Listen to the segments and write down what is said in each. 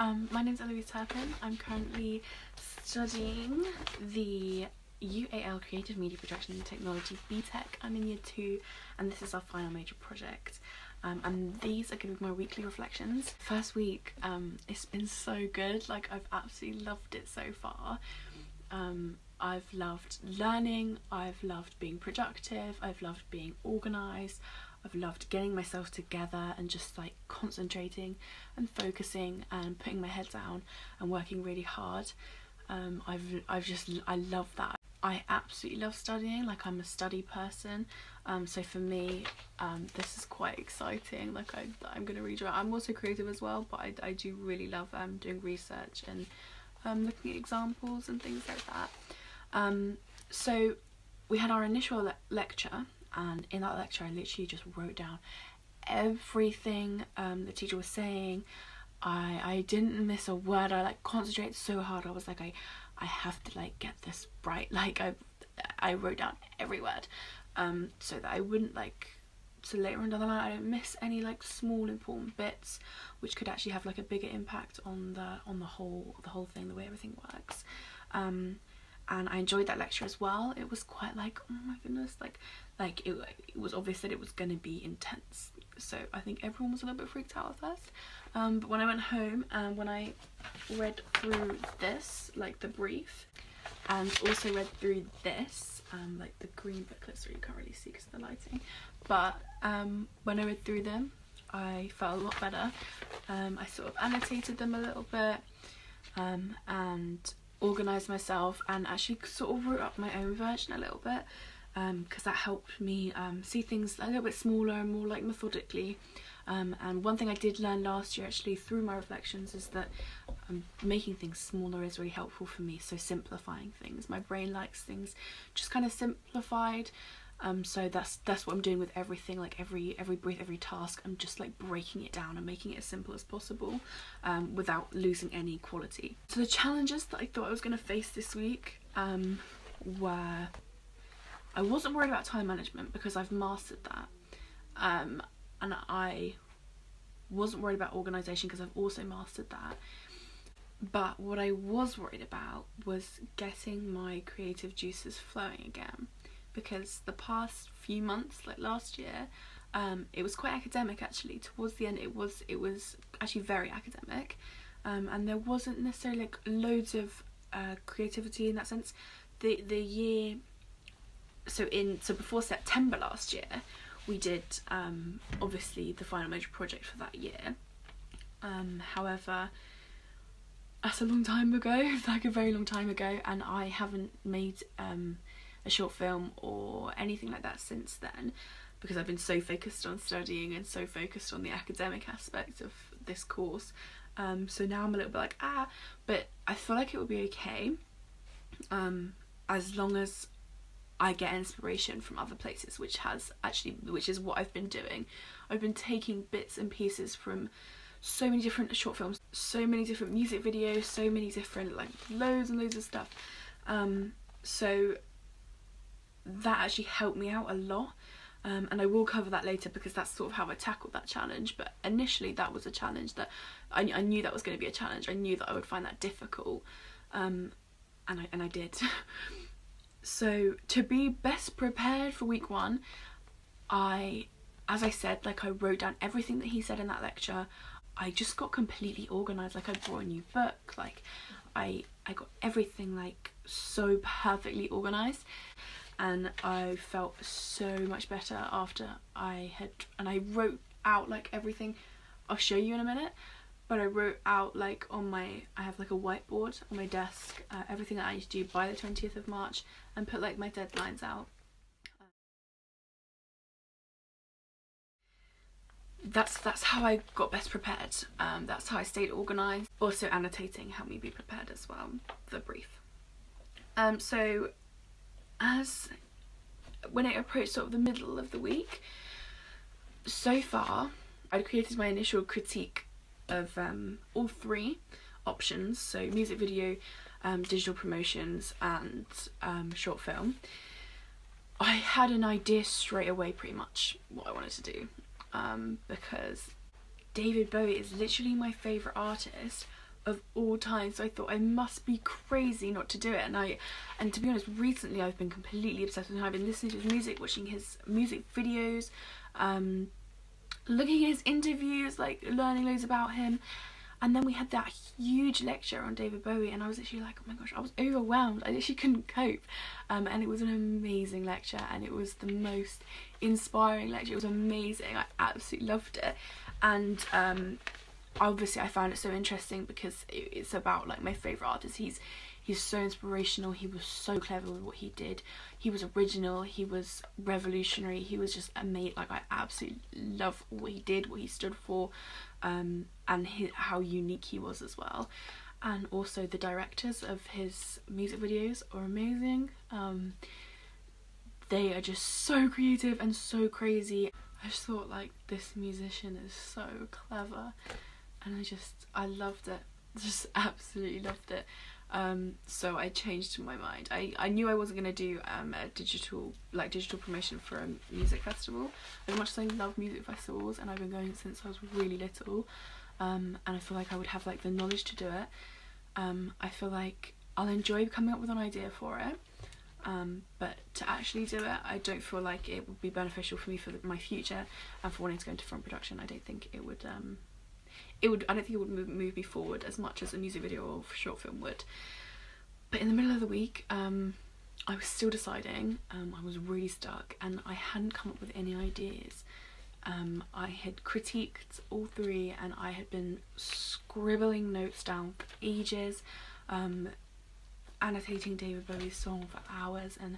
My name's Eloise Turpin. I'm currently studying the UAL Creative Media Production and Technology Btec. I'm in year 2 and this is our final major project. And these are going to be my weekly reflections. First week, it's been so good. Like, I've absolutely loved it so far. I've loved learning, I've loved being productive, I've loved being organised, I've loved getting myself together and just like concentrating and focusing and putting my head down and working really hard. I love that. I absolutely love studying. Like, I'm a study person, so for me this is quite exciting. Like, I'm gonna read around. I'm also creative as well, but I do really love doing research and looking at examples and things like that. So we had our initial lecture, and in that lecture I literally just wrote down everything the teacher was saying. I didn't miss a word. I like concentrated so hard. I was like, I have to like get this right. Like, I wrote down every word so that I wouldn't so later on down the line I don't miss any like small important bits which could actually have like a bigger impact on the whole thing, the way everything works. And I enjoyed that lecture as well. It was quite like, oh my goodness, like it was obvious that it was going to be intense, so I think everyone was a little bit freaked out at first. But when I went home and when I read through this, like the brief, and also read through this, like the green booklets that you can't really see because of the lighting, but when I read through them I felt a lot better. I sort of annotated them a little bit and organised myself and actually sort of wrote up my own version a little bit, because that helped me see things a little bit smaller and more like methodically. And one thing I did learn last year actually through my reflections is that making things smaller is really helpful for me. So simplifying things, my brain likes things just kind of simplified. So that's what I'm doing with everything. Like every brief, every task, I'm just like breaking it down and making it as simple as possible, without losing any quality. So the challenges that I thought I was going to face this week were, I wasn't worried about time management because I've mastered that, and I wasn't worried about organisation because I've also mastered that. But what I was worried about was getting my creative juices flowing again, because the past few months, like last year, it was quite academic actually. Towards the end it was actually very academic, and there wasn't necessarily like loads of creativity in that sense. The year, so before September last year we did obviously the final major project for that year. However, that's a long time ago, like a very long time ago, and I haven't made a short film or anything like that since then, because I've been so focused on studying and so focused on the academic aspect of this course. So now I'm a little bit like, but I feel like it will be okay, as long as I get inspiration from other places, which is what I've been doing. I've been taking bits and pieces from so many different short films, so many different music videos, so many different like loads and loads of stuff. So that actually helped me out a lot, and I will cover that later because that's sort of how I tackled that challenge. But initially that was a challenge that I knew that was going to be a challenge. I knew that I would find that difficult, and I did. So to be best prepared for week 1, as I said, like, I wrote down everything that he said in that lecture. I just got completely organised. Like, I brought a new book, like I got everything like so perfectly organised, and I felt so much better after I wrote out like everything. I'll show you in a minute, but I wrote out like I have like a whiteboard on my desk, everything that I need to do by the 20th of March, and put like my deadlines out. That's how I got best prepared. That's how I stayed organised. Also annotating helped me be prepared as well, the brief. So when I approached sort of the middle of the week, so far I'd created my initial critique of all 3 options, so music video, digital promotions and short film. I had an idea straight away pretty much what I wanted to do, because David Bowie is literally my favourite artist, of all time, so I thought I must be crazy not to do it. And to be honest, recently I've been completely obsessed with him. I've been listening to his music, watching his music videos, looking at his interviews, like learning loads about him. And then we had that huge lecture on David Bowie, and I was actually like, oh my gosh, I was overwhelmed. I literally couldn't cope. And it was an amazing lecture, and it was the most inspiring lecture. It was amazing. I absolutely loved it. And obviously I found it so interesting because it's about like my favourite artist. He's so inspirational. He was so clever with what he did. He was original. He was revolutionary. He was just amazing. Like, I absolutely love what he did, what he stood for, and how unique he was as well. And also the directors of his music videos are amazing. They are just so creative and so crazy. I just thought, like, this musician is so clever, and I loved it. Just absolutely loved it. So I changed my mind. I knew I wasn't going to do a digital promotion for a music festival, as much as I love music festivals, and I've been going since I was really little, and I feel like I would have like the knowledge to do it. I feel like I'll enjoy coming up with an idea for it, but to actually do it, I don't feel like it would be beneficial for me for my future and for wanting to go into film production. I don't think it would move me forward as much as a music video or short film would. But in the middle of the week, I was still deciding. I was really stuck, and I hadn't come up with any ideas. I had critiqued all three, and I had been scribbling notes down for ages, annotating David Bowie's song for hours, and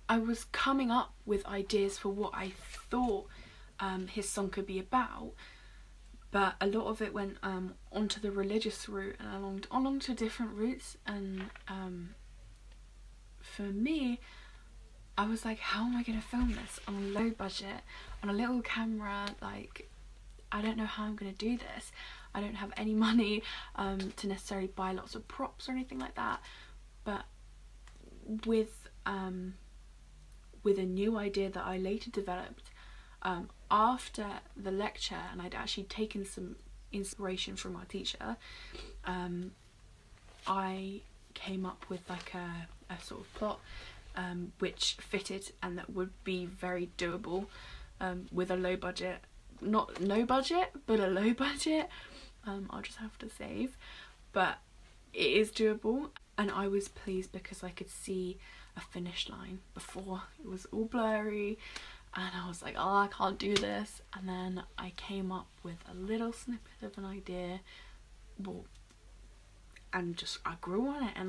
I was coming up with ideas for what I thought his song could be about. But a lot of it went onto the religious route and along to different routes, and for me, I was like, how am I going to film this on a low budget, on a little camera? Like, I don't know how I'm going to do this. I don't have any money to necessarily buy lots of props or anything like that. But with a new idea that I later developed, after the lecture, and I'd actually taken some inspiration from our teacher, I came up with like a sort of plot which fitted and that would be very doable with a low budget. Not no budget, but a low budget. I'll just have to save, but it is doable, and I was pleased because I could see a finish line. Before it was all blurry, and I was like, oh, I can't do this. And then I came up with a little snippet of an idea, and just I grew on it, and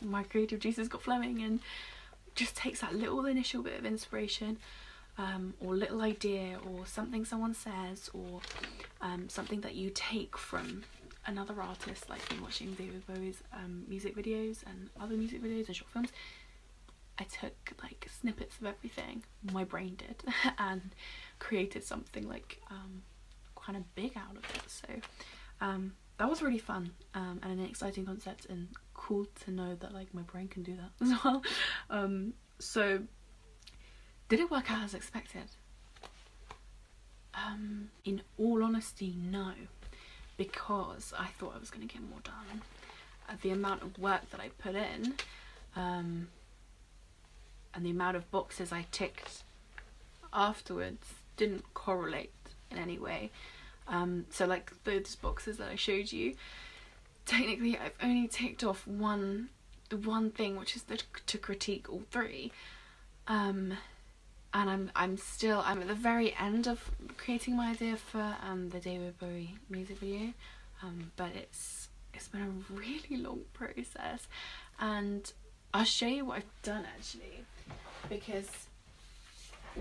my creative juices got flowing, and just takes that little initial bit of inspiration, or little idea, or something someone says, or something that you take from another artist, like from watching David Bowie's music videos and other music videos and short films. I took like snippets of everything, my brain did, and created something like kind of big out of it. So that was really fun, and an exciting concept, and cool to know that like my brain can do that as well. So did it work out as expected? In all honesty, no, because I thought I was going to get more done. The amount of work that I put in, and the amount of boxes I ticked afterwards didn't correlate in any way. So like those boxes that I showed you, technically I've only ticked off the one thing, which is to critique all three. And I'm at the very end of creating my idea for the David Bowie music video, but it's been a really long process, and I'll show you what I've done actually, because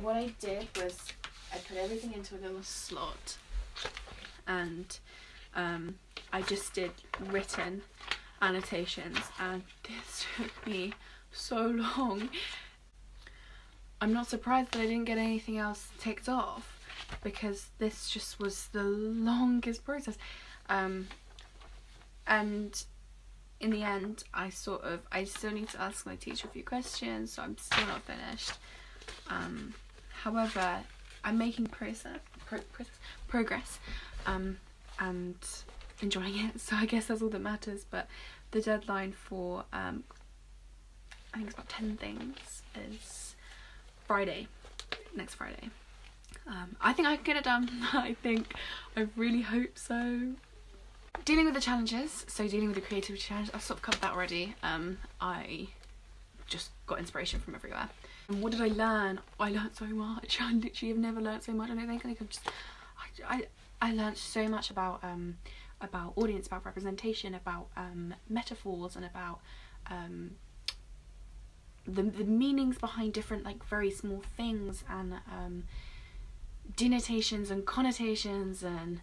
what I did was I put everything into a little slot, and I just did written annotations, and this took me so long. I'm not surprised that I didn't get anything else ticked off, because this just was the longest process. And in the end, I still need to ask my teacher a few questions, so I'm still not finished. However, I'm making progress, and enjoying it, so I guess that's all that matters. But the deadline for I think it's about 10 things is Friday, next Friday. I think I can get it done. I really hope so. Dealing with the challenges, so dealing with the creativity challenge, I've sort of covered that already. I just got inspiration from everywhere. And what did I learn? I learned so much. I literally have never learned so much. I don't think I learned so much about audience, about representation, about metaphors, and about the meanings behind different, like, very small things, and denotations and connotations, and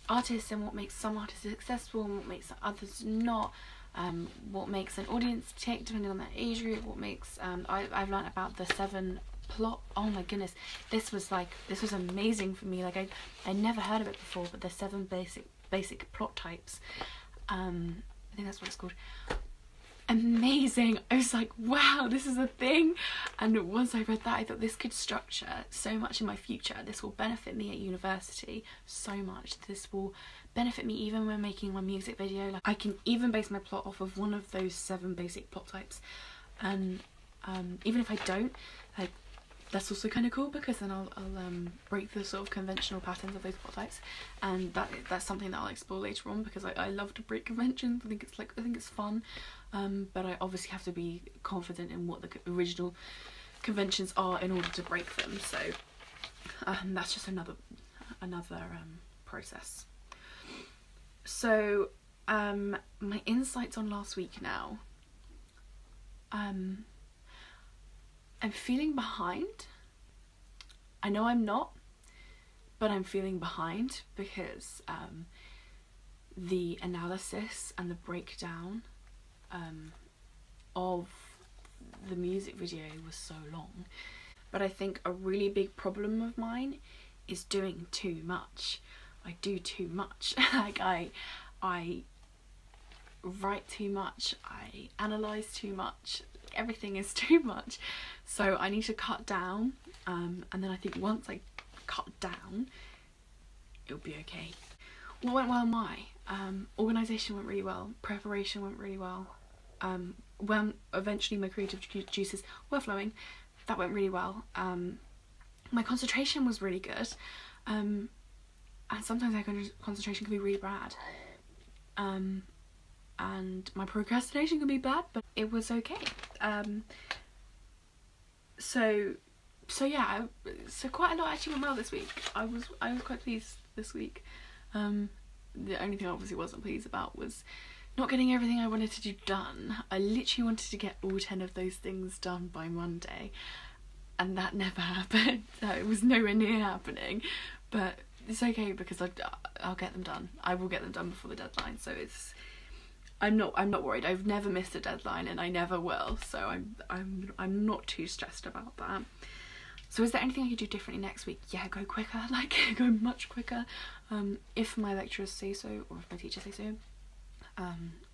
artists, and what makes some artists successful and what makes others not, what makes an audience tick depending on their age group, what makes I've learned about the 7 plot. Oh my goodness, this was amazing for me. Like, I never heard of it before, but the 7 basic plot types. I think that's what it's called. Amazing. I was like, wow, this is a thing. And once I read that, I thought this could structure so much in my future. This will benefit me at university so much. This will benefit me even when making my music video. Like, I can even base my plot off of one of those 7 basic plot types, and even if I don't, like, that's also kind of cool, because then I'll break the sort of conventional patterns of those plot types, and that's something that I'll explore later on, because I love to break conventions. I think it's fun, but I obviously have to be confident in what the original conventions are in order to break them. So that's just another process. So my insights on last week now. I'm feeling behind. I know I'm not, but I'm feeling behind, because the analysis and the breakdown of the music video was so long. But I think a really big problem of mine is doing too much. I do too much. Like, I write too much, I analyse too much, everything is too much. So I need to cut down, and then I think once I cut down, it'll be okay. What went well? Organisation went really well, preparation went really well, when eventually my creative juices were flowing, that went really well. My concentration was really good, and sometimes my concentration can be really bad, and my procrastination can be bad, but it was okay. So yeah, so quite a lot actually went well this week. I was quite pleased this week. The only thing I obviously wasn't pleased about was not getting everything I wanted to do done. I literally wanted to get all 10 of those things done by Monday, and that never happened. It was nowhere near happening, but it's okay, because I'll get them done. I will get them done before the deadline, so I'm not worried. I've never missed a deadline, and I never will, so I'm not too stressed about that. So is there anything I could do differently next week? Yeah, go quicker, like go much quicker. If my lecturers say so, or if my teachers say so.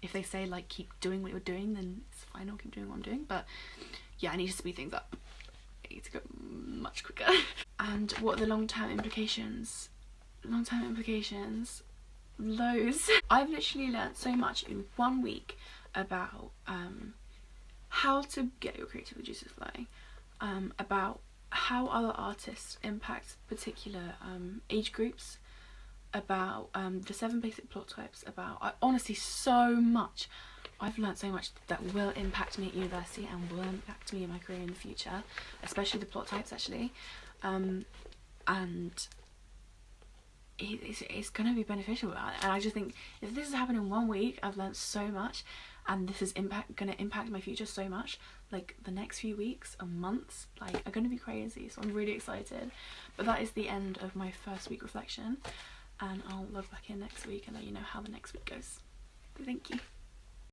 If they say, like, keep doing what you're doing, then it's fine, I'll keep doing what I'm doing. But yeah, I need to speed things up. I need to go much quicker. And what are the long-term implications? Long-term implications, loads. I've literally learnt so much in 1 week about how to get your creative juices flowing, about how other artists impact particular age groups, about the 7 basic plot types, about honestly so much. I've learnt so much that will impact me at university and will impact me in my career in the future, especially the plot types actually, and it's going to be beneficial. And I just think if this has happened in 1 week, I've learnt so much, and this is going to impact my future so much. Like, the next few weeks and months, like, are going to be crazy, so I'm really excited. But that is the end of my first week reflection, and I'll log back in next week and let you know how the next week goes. Thank you.